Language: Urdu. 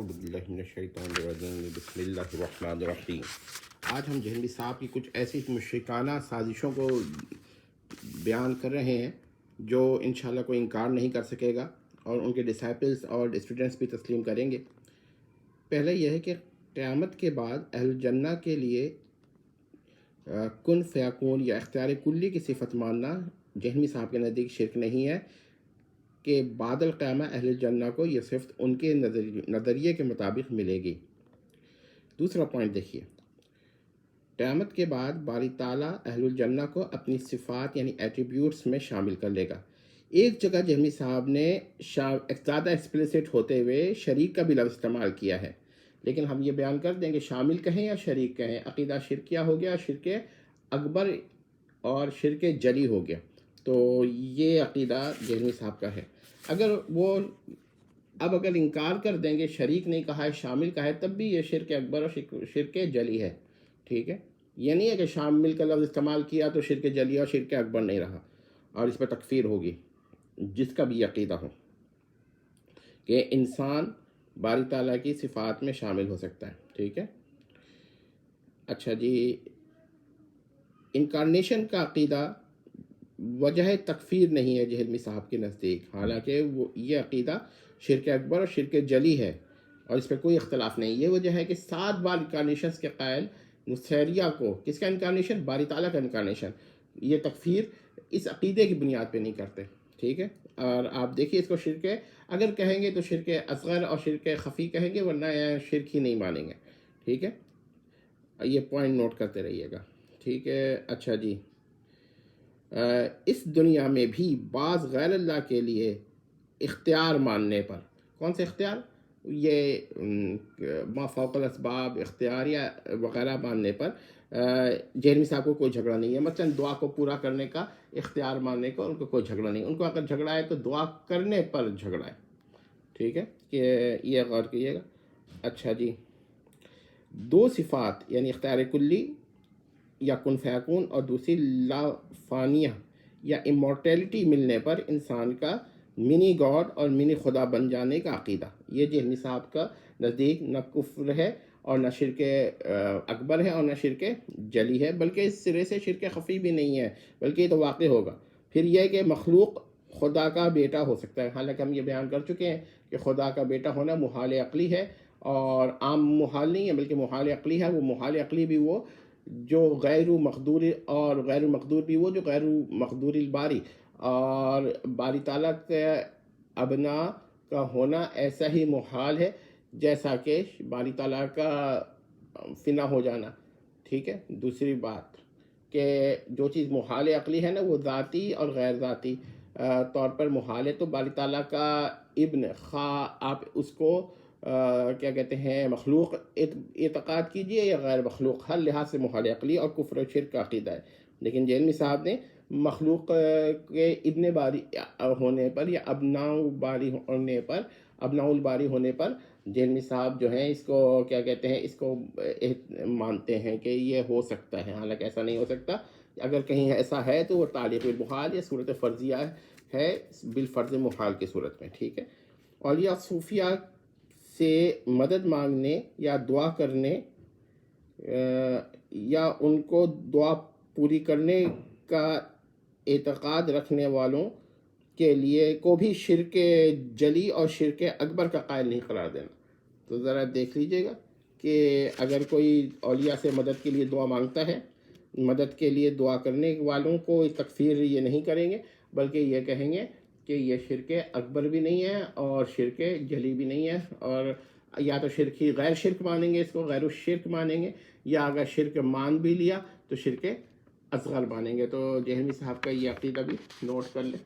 اعوذ باللہ من الشیطان الرجیم بسم اللہ الرحمن الرحیم۔ آج ہم جہلمی صاحب کی کچھ ایسی مشرکانہ سازشوں کو بیان کر رہے ہیں جو انشاءاللہ کوئی انکار نہیں کر سکے گا اور ان کے ڈسائپلز اور اسٹوڈنٹس بھی تسلیم کریں گے۔ پہلے یہ ہے کہ قیامت کے بعد اہل جنہ کے لیے کن فیکون یا اختیار کلی کی صفت ماننا جہلمی صاحب کے نزدیک شرک نہیں ہے کہ بعد القیامہ اہل جنہ کو یہ صفت ان کے نظریے کے مطابق ملے گی۔ دوسرا پوائنٹ دیکھیے، قیامت کے بعد باری تعالیٰ اہل الجنہ کو اپنی صفات یعنی ایٹریبیوٹس میں شامل کر لے گا۔ ایک جگہ جہلمی صاحب نے زیادہ ایکسپلیسٹ ہوتے ہوئے شریک کا بھی لفظ استعمال کیا ہے، لیکن ہم یہ بیان کر دیں کہ شامل کہیں یا شریک کہیں، عقیدہ شرکیہ ہو گیا، شرک اکبر اور شرک جلی ہو گیا۔ تو یہ عقیدہ جہلمی صاحب کا ہے۔ اگر انکار کر دیں گے، شریک نہیں کہا ہے، شامل کہا ہے، تب بھی یہ شرک اکبر اور شرک جلی ہے، ٹھیک ہے۔ یہ نہیں ہے کہ شامل کا لفظ استعمال کیا تو شرک جلی اور شرک اکبر نہیں رہا اور اس پہ تکفیر ہوگی، جس کا بھی عقیدہ ہو کہ انسان باری تعالیٰ کی صفات میں شامل ہو سکتا ہے، ٹھیک ہے۔ اچھا جی، انکارنیشن کا عقیدہ وجہ تکفیر نہیں ہے جہلمی صاحب کے نزدیک، حالانکہ یہ عقیدہ شرک اکبر اور شرک جلی ہے اور اس پہ کوئی اختلاف نہیں۔ یہ وجہ ہے کہ 7 بار انکارنیشنز کے قائل نصیریہ کو، کس کا انکارنیشن؟ باری تعالیٰ کا انکارنیشن، یہ تکفیر اس عقیدے کی بنیاد پہ نہیں کرتے، ٹھیک ہے۔ اور آپ دیکھیے اس کو شرک اگر کہیں گے تو شرک اصغر اور شرک خفی کہیں گے، ورنہ شرک ہی نہیں مانیں گے، ٹھیک ہے۔ یہ پوائنٹ نوٹ کرتے رہیے گا، ٹھیک ہے۔ اچھا جی، اس دنیا میں بھی بعض غیر اللہ کے لیے اختیار ماننے پر، کون سے اختیار؟ یہ ما فوق الاسباب اختیار یا وغیرہ ماننے پر جہلمی صاحب کو کوئی جھگڑا نہیں ہے۔ مثلا دعا کو پورا کرنے کا اختیار ماننے کا ان کو کوئی جھگڑا نہیں، ان کو اگر جھگڑا ہے تو دعا کرنے پر جھگڑا ہے، ٹھیک ہے، کہ یہ غور کیجیے گا۔ اچھا جی، 2 صفات یعنی اختیار کلی یا کن فیکون اور دوسری لا فانیہ یا امورٹیلٹی ملنے پر انسان کا منی گاڈ اور منی خدا بن جانے کا عقیدہ، یہ جہلمی صاحب کا نزدیک نہ کفر ہے اور نہ شرک اکبر ہے اور نہ شرک جلی ہے، بلکہ اس سرے سے شرک خفی بھی نہیں ہے، بلکہ یہ تو واقع ہوگا۔ پھر یہ کہ مخلوق خدا کا بیٹا ہو سکتا ہے، حالانکہ ہم یہ بیان کر چکے ہیں کہ خدا کا بیٹا ہونا محال عقلی ہے اور عام محال نہیں ہے بلکہ محال عقلی ہے۔ وہ محال عقلی بھی وہ جو غیر مقدور اور غیر مقدور بھی وہ جو غیر مقدور الباری، اور باری تعالیٰ کے ابنا کا ہونا ایسا ہی محال ہے جیسا کہ باری تعالیٰ کا فنا ہو جانا، ٹھیک ہے۔ دوسری بات کہ جو چیز محال عقلی ہے نا، وہ ذاتی اور غیر ذاتی طور پر محال ہے، تو باری تعالیٰ کا ابن خواہ آپ اس کو کیا کہتے ہیں مخلوق اعتقاد کیجئے یا غیر مخلوق، ہر لحاظ سے محال عقلی اور کفر و شرک کا عقیدہ ہے۔ لیکن جہلمی صاحب نے مخلوق کے ابن باری ہونے پر یا ابناء الباری ہونے پر جہلمی صاحب جو ہیں اس کو کیا کہتے ہیں، اس کو مانتے ہیں کہ یہ ہو سکتا ہے، حالانکہ ایسا نہیں ہو سکتا۔ اگر کہیں ایسا ہے تو وہ تعلیق المحال یا صورت فرضیہ ہے، بالفرض محال کی صورت میں، ٹھیک ہے۔ اور یہ صوفیہ سے مدد مانگنے یا دعا کرنے یا ان کو دعا پوری کرنے کا اعتقاد رکھنے والوں کے لیے کو بھی شرک جلی اور شرک اکبر کا قائل نہیں قرار دینا۔ تو ذرا دیکھ لیجئے گا کہ اگر کوئی اولیاء سے مدد کے لیے دعا مانگتا ہے، مدد کے لیے دعا کرنے والوں کو تکفیر یہ نہیں کریں گے، بلکہ یہ کہیں گے کہ یہ شرک اکبر بھی نہیں ہے اور شرک جلی بھی نہیں ہے، اور یا تو شرک ہی غیر شرک مانیں گے، اس کو غیر الشرک مانیں گے، یا اگر شرک مان بھی لیا تو شرک اصغر مانیں گے۔ تو جہلمی صاحب کا یہ عقیدہ بھی نوٹ کر لیں۔